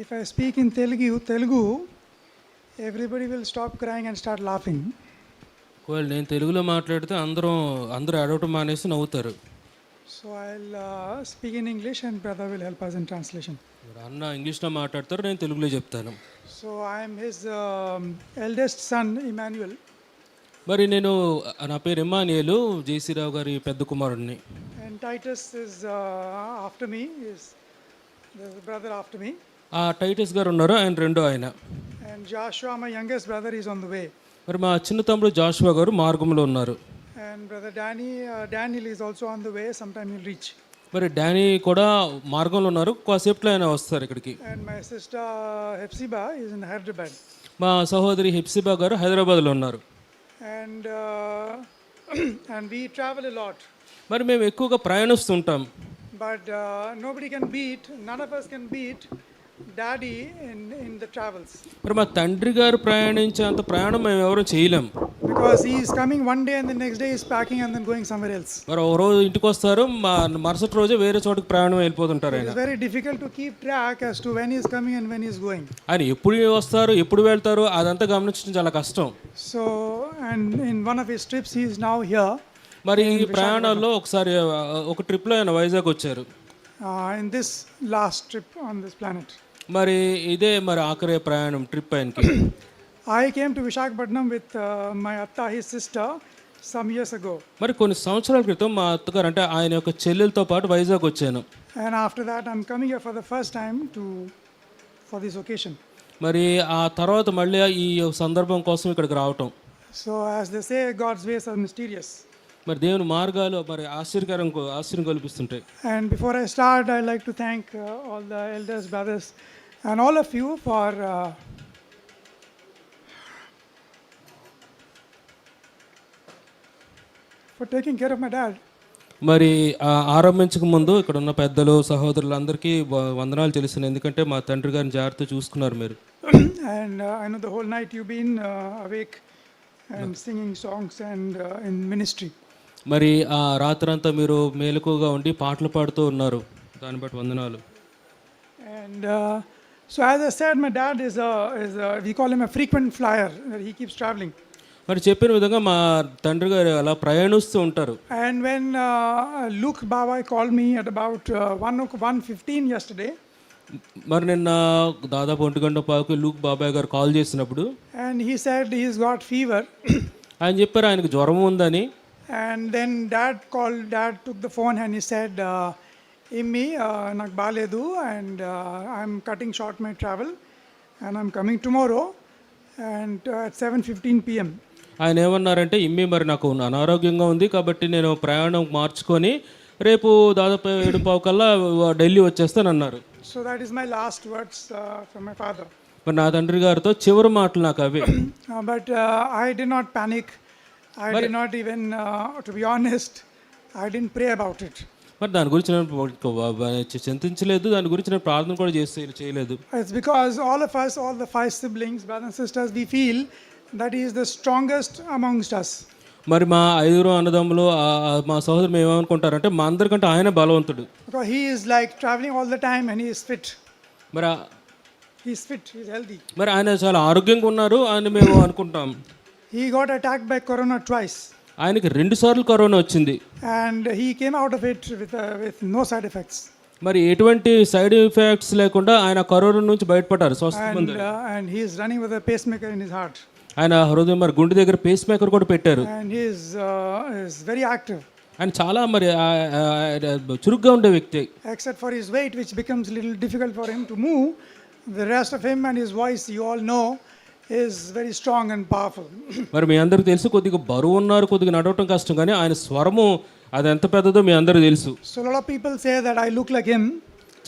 If I speak in Telugu, everybody will stop crying and start laughing. ఒకవేళ నేను తెలుగులో మాట్లాడితే అందరూ ఏడవటం మానేసి నవ్వుతారు. So I'll speak in English and brother will help us in translation. మరి అన్న ఇంగ్లీష్లో మాట్లాడతారు, నేను తెలుగులో చెప్తాను. So I am his eldest son, Emmanuel. మరి నేను నా పేరు ఇమ్మానియేలు, జేసీ రావు గారి పెద్ద కుమారుడిని. And Titus is after me, is the brother after me. ఆ టైటస్ గారు ఉన్నారు, ఆయన రెండో ఆయన. And Joshua, my youngest brother, is on the way. మరి మా చిన్న తమ్ముడు జాషువా గారు మార్గంలో ఉన్నారు. And brother Daniel is also on the way. Sometime he'll reach. మరి డానీ కూడా మార్గంలో ఉన్నారు, కాసేపులో ఆయన వస్తారు ఇక్కడికి. And my sister Hepzibah is in Hyderabad. మా సహోదరి హెప్సిబా గారు హైదరాబాద్లో ఉన్నారు. And and we travel a lot. మరి మేము ఎక్కువగా ప్రయాణిస్తుంటాం. But none of us can beat Daddy in the travels. మరి మా తండ్రి గారు ప్రయాణించేంత ప్రయాణం మేము ఎవరు చేయలేం. Because he is coming one day and the next day is packing and then going somewhere else. మరి ఒక రోజు ఇంటికి వస్తారు, మరుసటి రోజే వేరే చోటుకి ప్రయాణం వెళ్ళిపోతుంటారు. It is very difficult to keep track as to when he is coming and when he is going. ఆయన ఎప్పుడు వస్తారు, ఎప్పుడు వెళ్తారు, అదంతా గమనించడం చాలా కష్టం. So and in one of his trips he is now here. మరి ఈ ప్రయాణాల్లో ఒకసారి ఒక ట్రిప్లో ఆయన వైజాగ్ వచ్చారు. In this last trip on this planet. మరి ఇదే మరి ఆఖరి ప్రయాణం ట్రిప్ ఆయనకి. I came to Visakhapatnam with my atta, his sister, some years ago. మరి కొన్ని సంవత్సరాల క్రితం మా అత్తగారు అంటే ఆయన యొక్క చెల్లెలతో పాటు వైజాగ్ వచ్చాను. And after that I'm coming here for the first time for this occasion. మరి ఆ తర్వాత మళ్ళీ ఈ సందర్భం కోసం ఇక్కడికి రావటం. So as they say, God's ways are mysterious. మరి దేవుని మార్గాలు మరి ఆశ్చర్యం కల్పిస్తుంటాయి. And before I start, I'd like to thank all the elders, brothers, and all of you for taking care of my dad. మరి ఆరంభించక ముందు ఇక్కడ ఉన్న పెద్దలు సహోదరులందరికీ వందనాలు తెలుసు, ఎందుకంటే మా తండ్రి గారిని జాగ్రత్త చూసుకున్నారు మీరు. And I know the whole night you've been awake and singing songs and in ministry. మరి ఆ రాత్రంతా మీరు మేలుకుగా ఉండి పాటలు పాడుతూ ఉన్నారు, దాన్ని బట్టి వందనాలు. And so as I said, my dad is we call him a frequent flyer. He keeps traveling. మరి చెప్పిన విధంగా మా తండ్రి గారు అలా ప్రయాణిస్తూ ఉంటారు. And when Luke Babai called me at about 1:15 yesterday. మరి నిన్న దాదాపు 1:15 లూక్ బాబాయ్ గారు కాల్ చేసినప్పుడు And he said he's got fever. ఆయన చెప్పారు ఆయనకు జ్వరం ఉందని. And then dad took the phone and he said, Immi, నాకు బాలేదు and I'm cutting short my travel and I'm coming tomorrow and at 7:15 p.m. ఆయన ఏమన్నారంటే, ఇమ్మి మరి నాకు అనారోగ్యంగా ఉంది కాబట్టి నేను ప్రయాణం మార్చుకొని రేపు దాదాపు 7:15 కల్లా Delhi వచ్చేస్తానన్నారు. So that is my last words from my father. మరి నా తండ్రి గారితో చివరి మాటలు నాకు అవే. But I did not panic. I did not even, to be honest, I didn't pray about it. మరి దాని గురించి నేను చింతించలేదు, దాని గురించి నేను ప్రార్థన కూడా చేయలేదు. It's because all of us, all the 5 siblings, brothers and sisters, we feel that he is the strongest amongst us. మరి మా 5 అన్నదమ్ములు మా సహోదరు మేము ఏమనుకుంటారంటే మా అందరికంటే ఆయన బలవంతుడు. Because he is like traveling all the time and he is fit. మరి He's fit, he's healthy. మరి ఆయన చాలా ఆరోగ్యంగా ఉన్నారు అని మేము అనుకుంటాం. He got attacked by corona twice. ఆయనకి 2 సార్లు కరోనా వచ్చింది. And he came out of it with no side effects. మరి ఎటువంటి సైడ్ ఎఫెక్ట్స్ లేకుండా ఆయన కరోనా నుంచి బయటపడ్డారు, స్వస్థ. And he is running with a pacemaker in his heart. ఆయన హృదయం మరి గుండె దగ్గర పేస్ మేకర్ కూడా పెట్టారు. And he is very active. ఆయన చాలా మరి చురుగ్గా ఉండే వ్యక్తి. Except for his weight, which becomes a little difficult for him to move, the rest of him and his voice, you all know, is very strong and powerful. మరి మీ అందరికీ తెలుసు, కొద్దిగా బరువు ఉన్నారు, కొద్దిగా నడవటం కష్టం, కానీ ఆయన స్వరము అది ఎంత పెద్దదో మీ అందరికీ తెలుసు. So a lot of people say that I look like him.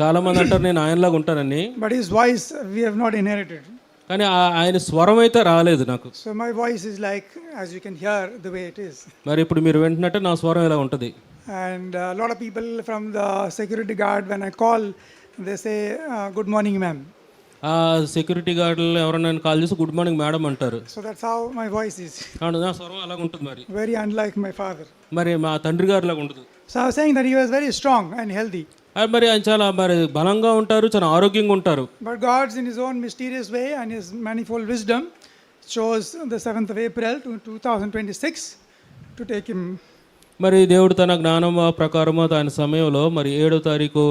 చాలా మంది అంటారు నేను ఆయనలాగా ఉంటానని. But his voice we have not inherited. కానీ ఆయన స్వరం అయితే రాలేదు నాకు. So my voice is like, as you can hear, the way it is. మరి ఇప్పుడు మీరు వింటున్నట్టే నా స్వరం ఇలా ఉంటుంది. And a lot of people from the security guard, when I call, they say good morning ma'am. ఆ సెక్యూరిటీ గార్డులు ఎవరైనా call చేసి గుడ్ మార్నింగ్ మేడం అంటారు. So that's how my voice is. నా స్వరం అలాగ ఉంటుంది. మరి very unlike my father. మరి మా తండ్రి గారు లాగా ఉండదు. So I was saying that he was very strong and healthy. మరి ఆయన చాలా మరి బలంగా ఉంటారు, చాలా ఆరోగ్యంగా ఉంటారు. But God's in His own mysterious way and His manifold wisdom chose the 7th of April 2026 to take him. మరి దేవుడు తన జ్ఞానం ప్రకారము ఆయన సమయంలో మరి 7వ తారీఖు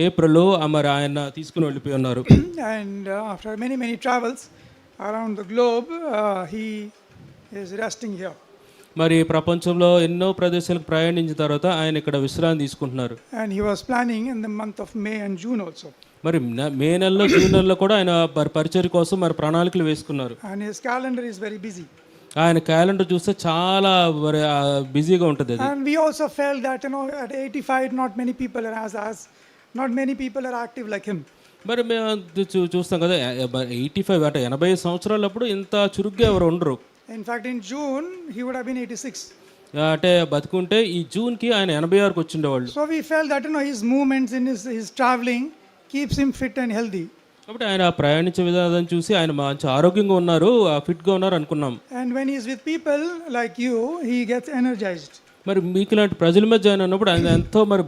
ఏప్రిల్ మరి ఆయన తీసుకుని వెళ్ళిపోయి ఉన్నారు. And after many travels around the globe, he is resting here. మరి ప్రపంచంలో ఎన్నో ప్రదేశాలకు ప్రయాణించిన తర్వాత ఆయన ఇక్కడ విశ్రాంతి తీసుకుంటున్నారు. And he was planning in the month of May and June also. మరి మే నెలలో జూన్ నెలలో కూడా ఆయన పరిచర్య కోసం మరి ప్రణాళికలు వేసుకున్నారు. And his calendar is very busy. ఆయన క్యాలెండర్ చూస్తే చాలా మరి బిజీగా ఉంటుంది అది. And we also felt that at 85 not many people are active like him. మరి మేము చూస్తాం కదా 85 అంటే 80 సంవత్సరాలప్పుడు ఇంత చురుగ్గా ఎవరు ఉండరు. In fact, in June he would have been 86. అంటే బతుకుంటే ఈ జూన్కి ఆయన 86కి వచ్చిండేవాళ్ళు. So we felt that his movements in his traveling keeps him fit and healthy. కాబట్టి ఆయన ప్రయాణించే విధానం చూసి ఆయన మంచి ఆరోగ్యంగా ఉన్నారు, ఫిట్గా ఉన్నారు అనుకున్నాం. And when he is with people like you, he gets energized. మరి మీకు ఇలాంటి ప్రజల మధ్య ఆయన ఉన్నప్పుడు ఆయన ఎంతో మరి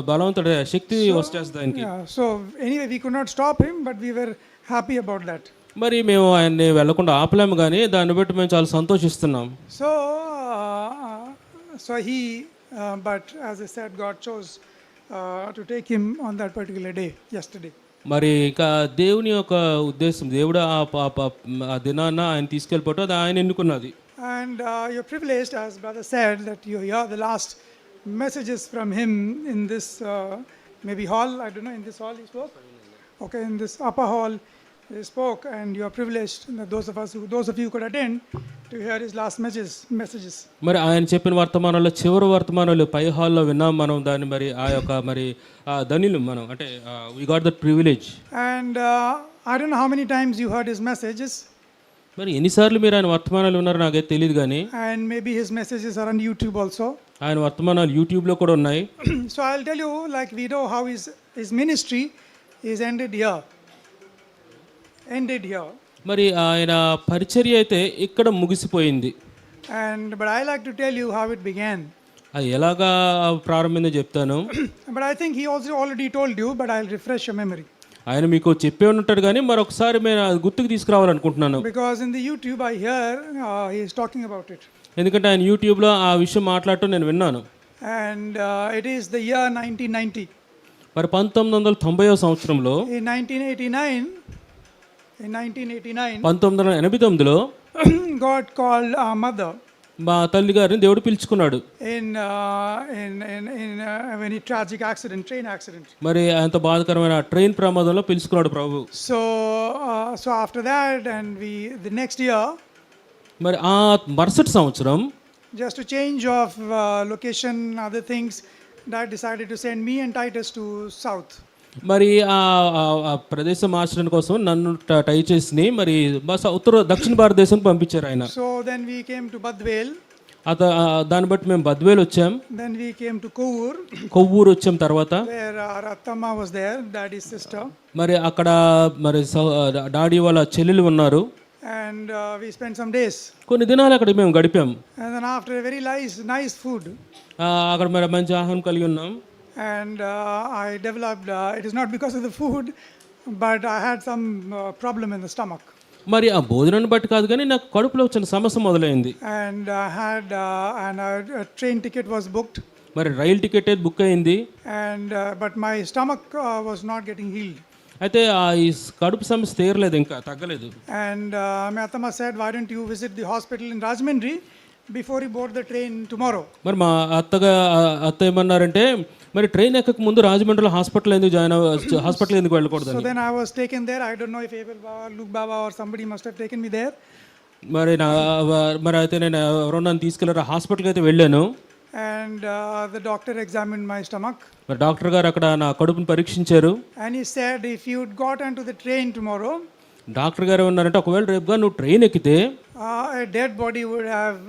బలవంతుడు, శక్తి వచ్చేస్తుంది ఆయనకి. So anyway, we could not stop him, but we were happy about that. మరి మేము ఆయన్ని వెళ్లకుండా ఆపలేము, కానీ దాన్ని బట్టి మేము చాలా సంతోషిస్తున్నాం. So he, but as I said, God chose to take him on that particular day, yesterday. మరి ఇంకా దేవుని యొక్క ఉద్దేశం, దేవుడు ఆ దినాన్న ఆయన తీసుకెళ్ళిపోవటం అది ఆయన ఎన్నుకున్నది. And you're privileged, as brother said, that you hear the last messages from him in this maybe hall, I don't know, in this hall he spoke? Okay, in this upper hall he spoke, and you are privileged, those of you who could attend, to hear his last messages. మరి ఆయన చెప్పిన వర్తమానాల్లో చివరి వర్తమానాలు పై హాల్లో విన్నాం మనం దాన్ని. మరి ఆ యొక్క మరి ధనిలు మనం అంటే we got that privilege. And I don't know how many times you heard his messages. మరి ఎన్నిసార్లు మీరు ఆయన వర్తమానాలు ఉన్నారో నాకైతే తెలియదు, కానీ And maybe his messages are on YouTube also. ఆయన వర్తమానాలు యూట్యూబ్లో కూడా ఉన్నాయి. So I'll tell you, like we know how his ministry is ended here. మరి ఆయన పరిచర్య అయితే ఇక్కడ ముగిసిపోయింది. But I like to tell you how it began. అది ఎలాగా ప్రారంభిందో చెప్తాను. But I think he also already told you, but I'll refresh your memory. ఆయన మీకు చెప్పే ఉంటాడు, కానీ మరొకసారి నేను గుర్తుకు తీసుకురావాలనుకుంటున్నాను. Because in the YouTube I hear he is talking about it. ఎందుకంటే ఆయన యూట్యూబ్లో ఆ విషయం మాట్లాడటం నేను విన్నాను. And it is the year 1990. మరి 1990వ సంవత్సరంలో In 1989 1989లో God called our mother. మా తల్లి గారిని దేవుడు పిలుచుకున్నాడు. In a very tragic train accident. మరి అంత బాధాకరమైన ట్రైన్ ప్రమాదంలో పిలుచుకున్నాడు ప్రభు. So after that, and the next year, మరి ఆ మరుసటి సంవత్సరం just to change of location, other things, Dad decided to send me and Titus to south. మరి ఆ ప్రదేశం మార్చడం కోసం నన్ను టై చేసి మరి దక్షిణ భారతదేశం పంపించారు ఆయన. So then we came to Badvel. దాన్ని బట్టి మేము బద్వేల్ వచ్చాం. Then we came to Kovur. Kovvur వచ్చాం తర్వాత. Where Rattamma was there, Daddy's sister. మరి అక్కడ మరి డాడీ వాళ్ళ చెల్లెలు ఉన్నారు. And we spent some days. కొన్ని దినాలు అక్కడ మేము గడిపాం. And then after a very nice food. అక్కడ మరి మంచి ఆహారం కలిగి ఉన్నాం. And I developed, it is not because of the food, but I had some problem in the stomach. మరి ఆ భోజనాన్ని బట్టి కాదు, కానీ నాకు కడుపులో వచ్చిన సమస్య మొదలైంది. And I had a train ticket was booked. మరి రైలు టికెట్ బుక్ అయింది. And but my stomach was not getting healed. అయితే ఈ కడుపు సమస్య తీరలేదు, ఇంకా తగ్గలేదు. And my Atama said, why don't you visit the hospital in Rajahmundry before you board the train tomorrow? మరి మా అత్త ఏమన్నారంటే, మరి ట్రైన్ ఎక్కక ముందు రాజమండ్రిలో హాస్పిటల్ ఎందుకు వెళ్ళకూడదు. So then I was taken there. I don't know if Abel Baba, Luke Baba or somebody must have taken me there. మరి అయితే నేను ఎవరో నన్ను తీసుకెళ్ళారు, హాస్పిటల్కి అయితే వెళ్ళాను. And the doctor examined my stomach. మరి డాక్టర్ గారు అక్కడ నా కడుపుని పరీక్షించారు. And he said, if you'd got onto the train tomorrow, doctor గారు ఏమన్నారంటే, ఒకవేళ రేపుగా నువ్వు ట్రైన్ ఎక్కితే a dead body would have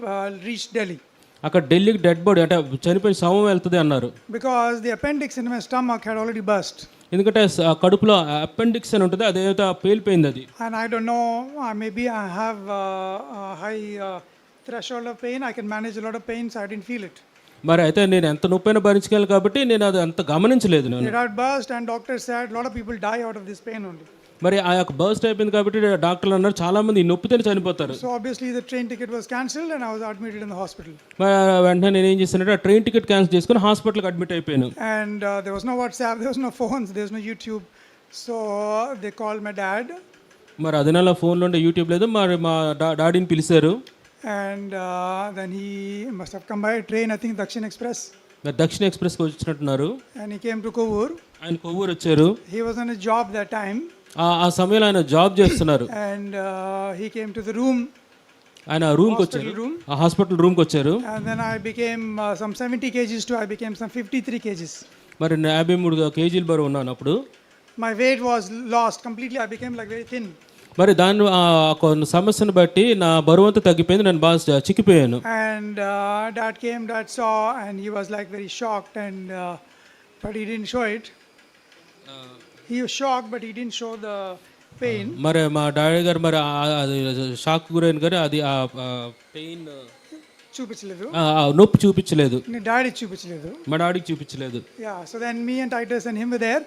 reached Delhi. అక్కడ ఢిల్లీకి డెడ్ బాడీ అంటే చనిపోయిన శవం వెళ్తుంది అన్నారు. Because the appendix in my stomach had already burst. ఎందుకంటే కడుపులో అపెండిక్స్ అని ఉంటుంది, అదేదో పేలిపోయింది అది. And I don't know, maybe I have a high threshold of pain. I can manage a lot of pain, so I didn't feel it. మరి అయితే నేను ఎంత నొప్పైనా భరించగలను కాబట్టి నేను అది అంత గమనించలేదు నేను. It had burst, and doctor said a lot of people die out of this pain only. మరి ఆ యొక్క బర్స్ట్ అయిపోయింది కాబట్టి డాక్టర్లు అన్నారు చాలా మంది ఈ నొప్పితోనే చనిపోతారు. So obviously the train ticket was cancelled, and I was admitted in the hospital. మరి వెంటనే నేను ఏం చేశానంటే ఆ ట్రైన్ టికెట్ క్యాన్సిల్ చేసుకుని హాస్పిటల్కి అడ్మిట్ అయిపోయాను. And there was no WhatsApp, there was no phones, there was no YouTube. So they called my dad, మరి అది నెల ఫోన్లో ఉండే యూట్యూబ్ లేదు. మరి మా డాడీని పిలిచారు. and then he must have come by train, I think Dakshin Express, మరి దక్షిణ ఎక్స్ప్రెస్కి వచ్చినట్టున్నారు. and he came to Kovur. ఆయన కొవ్వూరు వచ్చారు. He was on a job that time, ఆ సమయంలో ఆయన జాబ్ చేస్తున్నారు. and he came to the room, ఆయన రూమ్కి వచ్చారు, hospital room, ఆ హాస్పిటల్ రూమ్కి వచ్చారు. and then I became some 70 kgs to I became some 53 kgs. మరి 53 కేజీల బరువు ఉన్నాను అప్పుడు. My weight was lost completely. I became like very thin. మరి దాన్ని కొన్ని సమస్యను బట్టి నా బరువు అంతా తగ్గిపోయింది, నేను బాగా చిక్కిపోయాను. And dad saw, and he was like very shocked, and but he didn't show it. He was shocked, but he didn't show the pain. మరి మా డాడీ గారు మరి అది షాక్ గురైన గారు అది ఆ పెయిన్ చూపించలేదు. నొప్పి చూపించలేదు, డాడీ చూపించలేదు. మా డాడీకి చూపించలేదు. Yeah, so then me and Titus and him were there,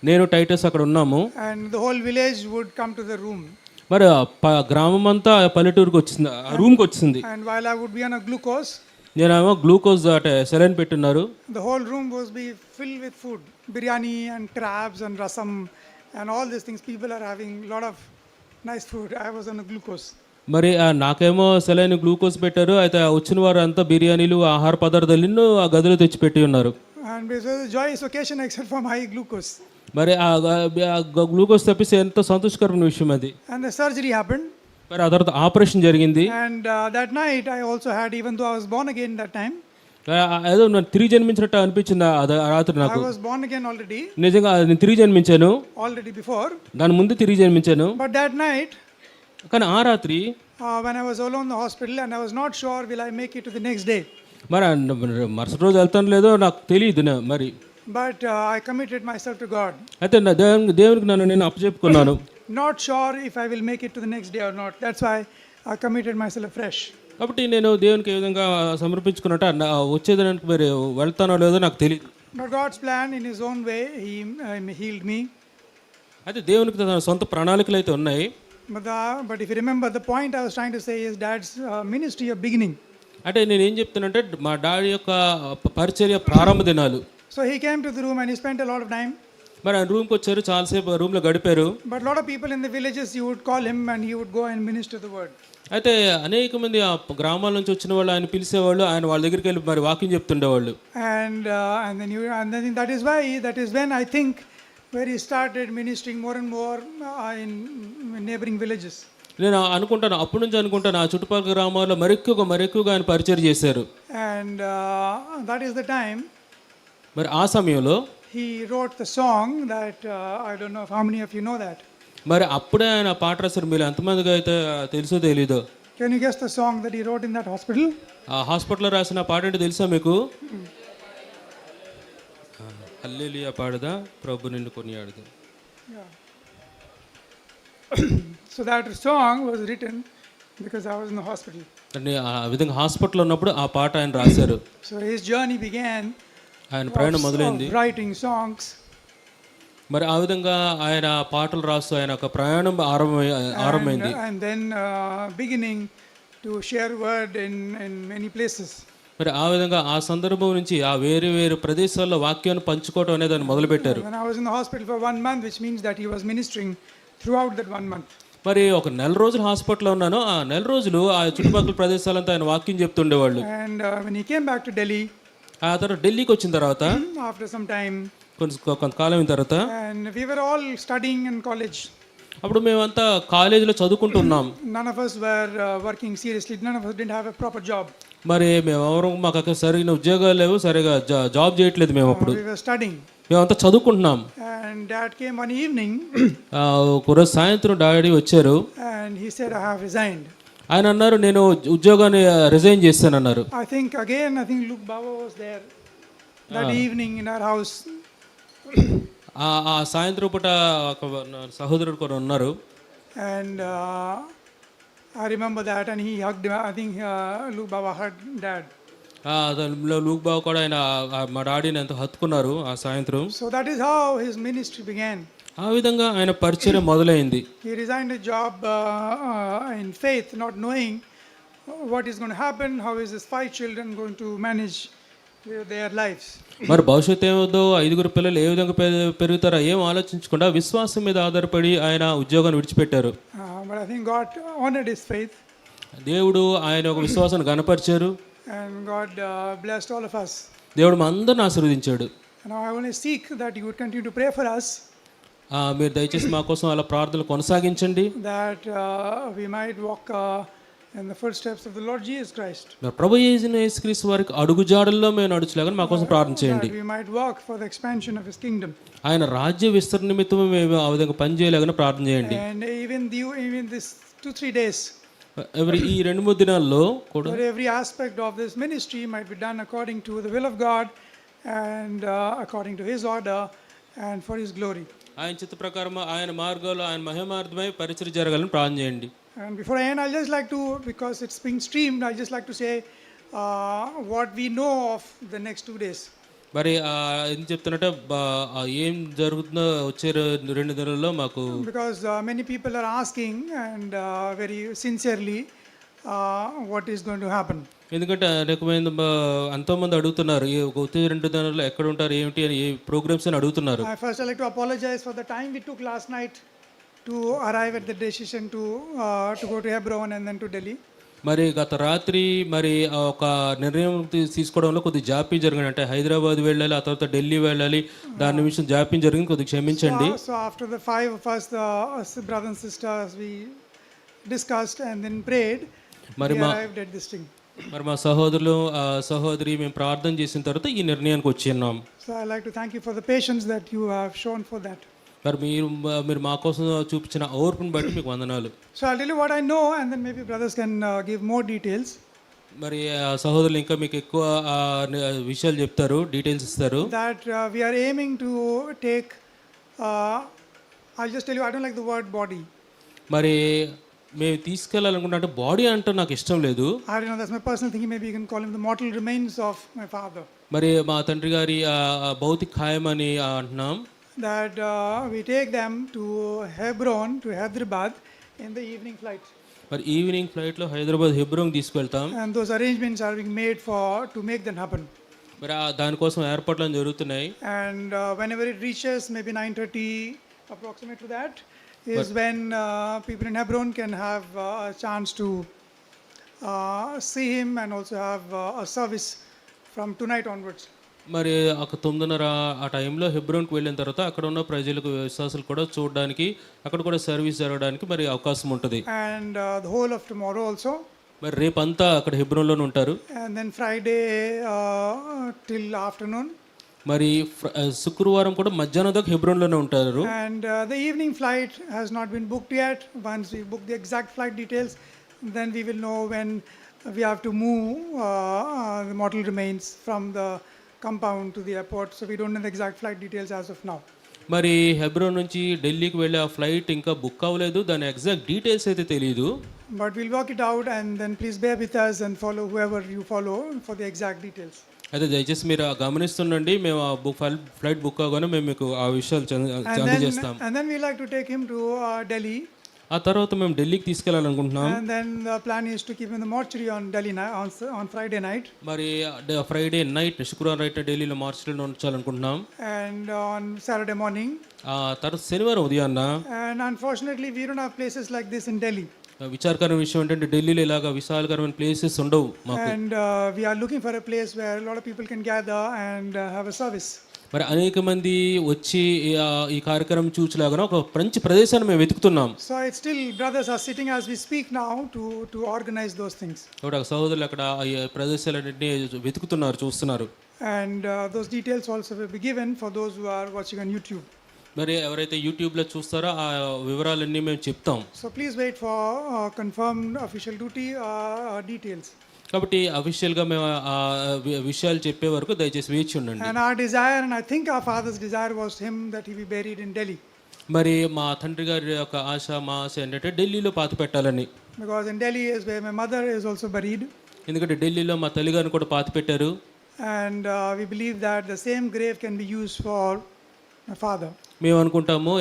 నేను టైటస్ అక్కడ ఉన్నాము. and the whole village would come to the room. మరి గ్రామం అంతా పల్లెటూరుకి వచ్చింది, ఆ రూమ్కి వచ్చింది. And while I would be on a glucose, నేనేమో గ్లూకోజ్ అంటే సెలైన్ పెట్టున్నారు. the whole room was be filled with food, biryani and crabs and rasam and all these things. People are having a lot of nice food. I was on a glucose. మరి నాకేమో saline glucose పెట్టారు. అయితే వచ్చిన వారు అంతా బిర్యానీలు ఆహార పదార్థాలు ఆ గదిలో తెచ్చిపెట్టి ఉన్నారు. And it was a joyous occasion except for my glucose. మరి ఆ గ్లూకోజ్ తప్పిస్తే ఎంతో సంతోషకరమైన విషయం అది. And the surgery happened. మరి ఆ తర్వాత ఆపరేషన్ జరిగింది. And that night I also had, even though I was born again that time, ఏదో నన్ను తిరిగి జన్మించినట్టు అనిపించింది ఆ రాత్రి I నాకు. was born again already, నిజంగా నేను తిరిగి జన్మించాను, already before. దాని ముందు తిరిగి జన్మించాను. But that night, కానీ ఆ రాత్రి when I was alone in the hospital, and I was not sure will I make it to the next day. మరి మరుసటి రోజు వెళ్తాను లేదో నాకు తెలియదు మరి. But I committed myself to God. అయితే దేవునికి నన్ను నేను అప్పచెప్పుకున్నాను. Not sure if I will make it to the next day or not. That's why I committed myself afresh. కాబట్టి నేను దేవునికి ఏ విధంగా సమర్పించుకున్నట్టు వచ్చేదానికి మరి వెళ్తానో లేదో నాకు తెలియదు. But God's plan, in His own way, He healed me. అయితే దేవునికి తన సొంత ప్రణాళికలు అయితే ఉన్నాయి. But if you remember, the point I was trying to say is Dad's ministry of beginning. అంటే నేను ఏం చెప్తానంటే మా డాడీ యొక్క పరిచర్య ప్రారంభ దినాలు. So he came to the room and he spent a lot of time. మరి ఆయన రూమ్కి వచ్చారు, చాలాసేపు రూమ్లో గడిపారు. But a lot of people in the villages, you would call him and he would go and minister the word. అయితే అనేక మంది ఆ గ్రామాల నుంచి వచ్చిన వాళ్ళు ఆయన పిలిచేవాళ్ళు, ఆయన వాళ్ళ దగ్గరికి వెళ్ళి మరి వాక్యం చెప్తుండేవాళ్ళు. And then that is when I think where he started ministering more and more in neighboring villages. నేను అనుకుంటాను, అప్పటి నుంచి అనుకుంటాను ఆ చుట్టుపక్కల గ్రామాల్లో మరెక్కువగా ఆయన పరిచయం చేశారు. And that is the time మరి ఆ సమయంలో he wrote the song that I don't know how many of you know that. మరి అప్పుడే ఆయన పాట రాశారు. మీరు ఎంతమందిగా అయితే తెలుసో తెలీదో. Can you guess the song that he wrote in that hospital? ఆ హాస్పిటల్లో రాసిన పాట ఏంటో తెలుసా మీకు? హల్లెలూయా పాడదా ప్రభు నిన్ను కొనియాడదా. So that song was written because I was in the hospital. అంటే ఆ విధంగా హాస్పిటల్లో ఉన్నప్పుడు ఆ పాట ఆయన రాశారు. So his journey began. ఆయన ప్రయాణం మొదలైంది. Writing songs. మరి ఆ విధంగా ఆయన పాటలు రాస్తూ ఆయన ఒక ప్రయాణం ఆరంభమైంది. And then beginning to share word in many places. మరి ఆ విధంగా ఆ సందర్భం నుంచి ఆ వేరు ప్రదేశాల్లో వాక్యాన్ని పంచుకోవడం అనేది ఆయన మొదలుపెట్టారు. When I was in the hospital for 1 month, which means that he was ministering throughout that 1 month. మరి ఒక నెల రోజులు హాస్పిటల్లో ఉన్నాను. ఆ నెల రోజులు ఆ చుట్టుపక్కల ప్రదేశాలంతా ఆయన వాక్యం చెప్తుండేవాళ్ళు. And when he came back to Delhi, ఆ తర్వాత ఢిల్లీకి వచ్చిన తర్వాత after some time, కొంతకాలం అయిన తర్వాత, and we were all studying in college. అప్పుడు మేమంతా కాలేజీలో చదువుకుంటున్నాం. None of us were working seriously. None of us didn't have a proper job. మరి మాకు అక్కడ సరైన ఉద్యోగాలు లేవు, సరిగా జాబ్ చేయట్లేదు మేము అప్పుడు. We were studying. మేమంతా చదువుకుంటున్నాం. And Dad came one evening. ఒకరోజు సాయంత్రం డాడీ వచ్చారు. And he said, I have resigned. ఆయన అన్నారు నేను ఉద్యోగాన్ని రిజైన్ చేస్తానన్నారు. I think Luke Baba was there that evening in our house. ఆ సాయంత్రం పూట ఒక సహోదరుడు కూడా ఉన్నారు. And I remember that, and he hugged. I think Luke Baba hugged Dad. దానిలో లూక్ బావ కూడా ఆయన మా డాడీని ఎంతో హత్తుకున్నారు ఆ సాయంత్రం. So that is how his ministry began. ఆ విధంగా ఆయన పరిచయం మొదలైంది. He resigned his job in faith, not knowing what is going to happen, how is his 5 children going to manage their lives. మరి భవిష్యత్తు ఏమవుదో, 5 పిల్లలు ఏ విధంగా పెరుగుతారో ఏం ఆలోచించకుండా విశ్వాసం మీద ఆధారపడి ఆయన ఉద్యోగాన్ని విడిచిపెట్టారు. But I think God honored his faith. దేవుడు ఆయన ఒక విశ్వాసాన్ని గణపరిచారు. And God blessed all of us. దేవుడు మా అందరిని ఆశీర్వదించాడు. Now I only seek that you would continue to pray for us. మీరు దయచేసి మా కోసం అలా ప్రార్థనలు కొనసాగించండి. That we might walk in the footsteps of the Lord Jesus Christ. మరి ప్రభు యేసుక్రీస్తు వారి అడుగుజాడల్లో మేము నడుచులాగా మా కోసం ప్రార్థన చేయండి. That we might work for the expansion of his kingdom. ఆయన రాజ్య విస్తరణ నిమిత్తం మేము ఆ విధంగా పనిచేయలాగా ప్రార్థన చేయండి. And even this 2-3 days. ఈ 2-3 దినాల్లో కూడా every aspect of this ministry might be done according to the will of God and according to his order and for his glory. ఆయన చిత్త ప్రకారం ఆయన మార్గాల్లో ఆయన మహిమార్థమై పరిచర్య జరగాలని ప్రార్థన చేయండి. And before I end, I'll just like to, because it's being streamed, I'll just like to say what we know of the next 2 days. మరి ఏం చెప్తున్నట్టే ఏం జరుగుతుందో వచ్చే 2 దినాల్లో మాకు, Because many people are asking and very sincerely what is going to happen. ఎందుకంటే అనేకమైన ఎంతోమంది అడుగుతున్నారు వచ్చే 2 దినాల్లో ఎక్కడ ఉంటారు ఏమిటి అని, ఏ ప్రోగ్రామ్స్ అని అడుగుతున్నారు. First I'd like to apologize for the time we took last night to arrive at the decision to go to Hebron and then to Delhi. మరి గత రాత్రి మరి ఒక నిర్ణయం తీసుకోవడంలో కొద్దిగా జాప్యం జరిగింది. అంటే హైదరాబాద్ వెళ్ళాలి, ఆ తర్వాత ఢిల్లీ వెళ్ళాలి, దాని విషయం జాప్యం జరిగింది, కొద్దిగా క్షమించండి. So after the 5 of us, the brothers and sisters, we discussed and then prayed. మరి we arrived at this thing. మరి మా సహోదరులు సహోదరి మేము ప్రార్థన చేసిన తర్వాత ఈ నిర్ణయానికి వచ్చిన్నాం. So I'd like to thank you for the patience that you have shown for that. మరి మీరు మా కోసం చూపించిన ఓర్పుని బట్టి మీకు వందనాలు. So I'll tell you what I know and then maybe brothers can give more details. మరి సహోదరులు ఇంకా మీకు ఎక్కువ విషయాలు చెప్తారు, డీటెయిల్స్ ఇస్తారు. That we are aiming to take, I'll just tell you, I don't like the word body. మరి మేము తీసుకెళ్ళాలనుకుంటే, అంటే బాడీ అంటే నాకు ఇష్టం లేదు. I don't know, that's my personal thinking. Maybe you can call him the mortal remains of my father. మరి మా తండ్రి గారి భౌతిక ఖాయమని అంటున్నాం. That we take them to Hebron, to Hyderabad in the evening flight. మరి ఈవినింగ్ ఫ్లైట్లో హైదరాబాద్ హెబ్రోన్ తీసుకెళ్తాం. And those arrangements are being made to make them happen. మరి దానికోసం ఏర్పాట్లు జరుగుతున్నాయి. And whenever it reaches maybe 9:30 approximate to that is when people in Hebron can have a chance to see him and also have a service from tonight onwards. మరి ఒక 9:30 ఆ టైంలో హెబ్రోన్కి వెళ్ళిన తర్వాత అక్కడ ఉన్న ప్రజలకు, విశ్వాసులు కూడా చూడడానికి, అక్కడ కూడా సర్వీస్ జరగడానికి మరి అవకాశం ఉంటుంది. And the whole of tomorrow also. మరి రేపంతా అక్కడ హెబ్రోన్లోనే ఉంటారు. And then Friday till afternoon. మరి శుక్రవారం కూడా మధ్యాహ్నం దాకా హెబ్రోన్లోనే ఉంటారు. And the evening flight has not been booked yet. Once we book the exact flight details, then we will know when we have to move the mortal remains from the compound to the airport. So we don't know the exact flight details as of now. మరి హెబ్రోన్ నుంచి ఢిల్లీకి వెళ్ళే ఆ flight ఇంకా book అవ్వలేదు, దాని exact details అయితే తెలియదు. But we'll work it out and then please bear with us and follow whoever you follow for the exact details. అయితే దయచేసి మీరు గమనిస్తుండండి, మేము ఆ ఫ్లైట్ బుక్ అవ్వగానే మేము మీకు ఆ విషయాలు అందజేస్తాం. And then we like to take him to Delhi. ఆ తర్వాత మేము ఢిల్లీకి తీసుకెళ్ళాలనుకుంటున్నాం. And then the plan is to keep him in the mortuary on Delhi on Friday night. మరి ఫ్రైడే నైట్, శుక్రవారం నైట్ ఢిల్లీలో మార్చిలో ఉంచాలనుకుంటున్నాం. And on Saturday morning. ఆ తర్వాత శనివారం ఉదయాన్న. And unfortunately we don't have places like this in Delhi. విచారకరమైన విషయం ఏంటంటే ఢిల్లీలో ఇలాగా విశాలకరమైన ప్లేసెస్ ఉండవు మాకు. And we are looking for a place where a lot of people can gather and have a service. మరి అనేక మంది వచ్చి ఈ కార్యక్రమం చూచలాగా ఒక మంచి ప్రదేశాన్ని మేము వెతుకుతున్నాం. So it's still brothers are sitting as we speak now to organize those things. కాబట్టి సహోదరులు అక్కడ ఈ ప్రదేశాలన్నింటినీ వెతుకుతున్నారు, చూస్తున్నారు. And those details also will be given for those who are watching on YouTube. మరి ఎవరైతే యూట్యూబ్లో చూస్తారో ఆ వివరాలన్నీ మేము చెప్తాం. So please wait for confirmed official duty details. కాబట్టి అఫీషియల్గా మేము ఆ విషయాలు చెప్పే వరకు దయచేసి వేచి ఉండండి. And our desire, and I think our father's desire was him that he be buried in Delhi. మరి మా తండ్రి గారి యొక్క ఆశ, మా ఆశ ఏంటంటే ఢిల్లీలో పాతి పెట్టాలని. Because in Delhi is where my mother is also buried. ఎందుకంటే ఢిల్లీలో మా తల్లిగారిని కూడా పాతి పెట్టారు. And we believe that the same grave can be used for my father. మేము అనుకుంటాము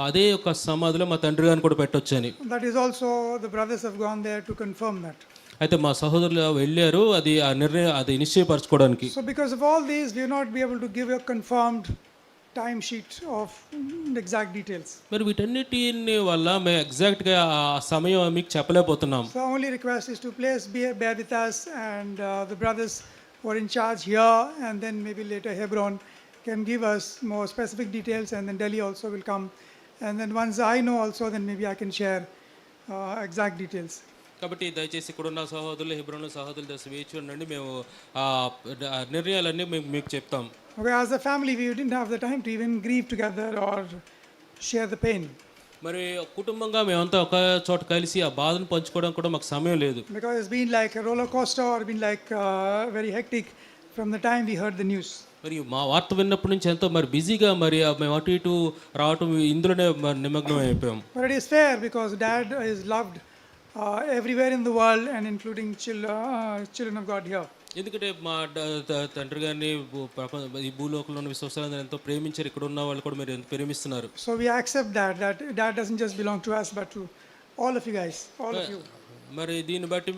అదే ఒక సమాధిలో మా తండ్రి గారిని కూడా పెట్టొచ్చని. That is also, the brothers have gone there to confirm that. అయితే మా సహోదరులు వెళ్ళారు అది ఆ నిర్ణయం అది నిశ్చయపరచుకోవడానికి. So because of all these, we will not be able to give a confirmed time sheet of exact details. మరి వీటన్నిటిని వల్ల మేము ఎగ్జాక్ట్గా ఆ సమయం మీకు చెప్పలేకపోతున్నాం. So our only request is to please bear with us, and the brothers who are in charge here and then maybe later Hebron can give us more specific details, and then Delhi also will come, and then once I know also, then maybe I can share exact details. కాబట్టి దయచేసి ఇక్కడ ఉన్న సహోదరులు హెబ్రోన్ సహోదరులు దశ వేచి ఉండండి, మేము ఆ నిర్ణయాలన్నీ మేము మీకు చెప్తాం. Okay, as a family we didn't have the time to even grieve together or share the pain, మరి కుటుంబంగా మేమంతా ఒక చోట కలిసి ఆ బాధను పంచుకోవడం కూడా మాకు సమయం లేదు. because it's been like a roller coaster, or been like very hectic from the time we heard the news. మరి మా వార్త విన్నప్పటి నుంచి ఎంతో మరి బిజీగా మరి మేము అటు ఇటు రావటం ఇందులోనే నిమగ్నం అయిపోయాం. But it is fair because Dad is loved everywhere in the world, and including children of God here. ఎందుకంటే మా తండ్రి గారిని ఈ భూలోకంలో ఉన్న విశ్వాసాలను ఎంతో ప్రేమించారు, ఇక్కడ ఉన్న వాళ్ళు కూడా మీరు ఎంత ప్రేమిస్తున్నారు. So we accept that Dad doesn't just belong to us, but to all of you guys, all of you. మరి దీన్ని బట్టి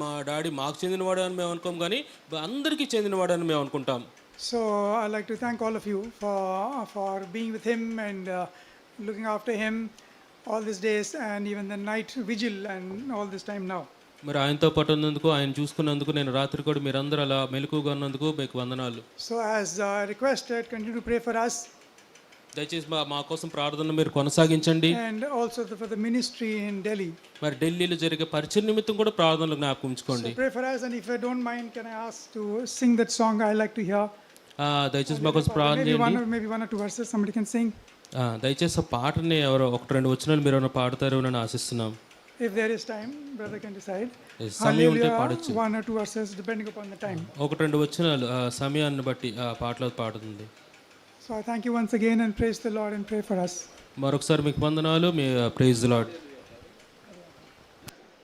మా డాడీ మాకు చెందినవాడు అని మేము అనుకోం, కానీ అందరికీ చెందినవాడు అని మేము అనుకుంటాం. So I'd like to thank all of you for being with him and looking after him all these days, and even the night vigil and all this time now. మరి ఆయనతో పాటు ఉన్నందుకు, ఆయన చూసుకున్నందుకు, నేను రాత్రి కూడా మీరందరూ అలా మెలకుగా ఉన్నందుకు మీకు వందనాలు. So as requested, continue to pray for us. దయచేసి మా కోసం ప్రార్థన మీరు కొనసాగించండి. And also for the ministry in Delhi. మరి ఢిల్లీలో జరిగే పరిచయ నిమిత్తం కూడా ప్రార్థనలు జ్ఞాపకం ఉంచుకోండి. So pray for us, and if I don't mind, can I ask to sing that song I like to hear? దయచేసి మా కోసం ప్రార్థన చేయండి. Maybe one or two verses somebody can sing. దయచేసి ఆ పాటని ఎవరో ఒకటి రెండు వచనాలు మీరు ఏమైనా పాడతారు అని ఆశిస్తున్నాం. If there is time, brother can decide. సమయం ఉంటే పాడొచ్చు. One or two verses depending upon the time. ఒకటి రెండు వచనాలు సమయాన్ని బట్టి ఆ పాటలో పాడుతుంది. So I thank you once again and praise the Lord and pray for us. మరొకసారి మీకు వందనాలు. మీ ప్రైజ్ ది లార్డ్.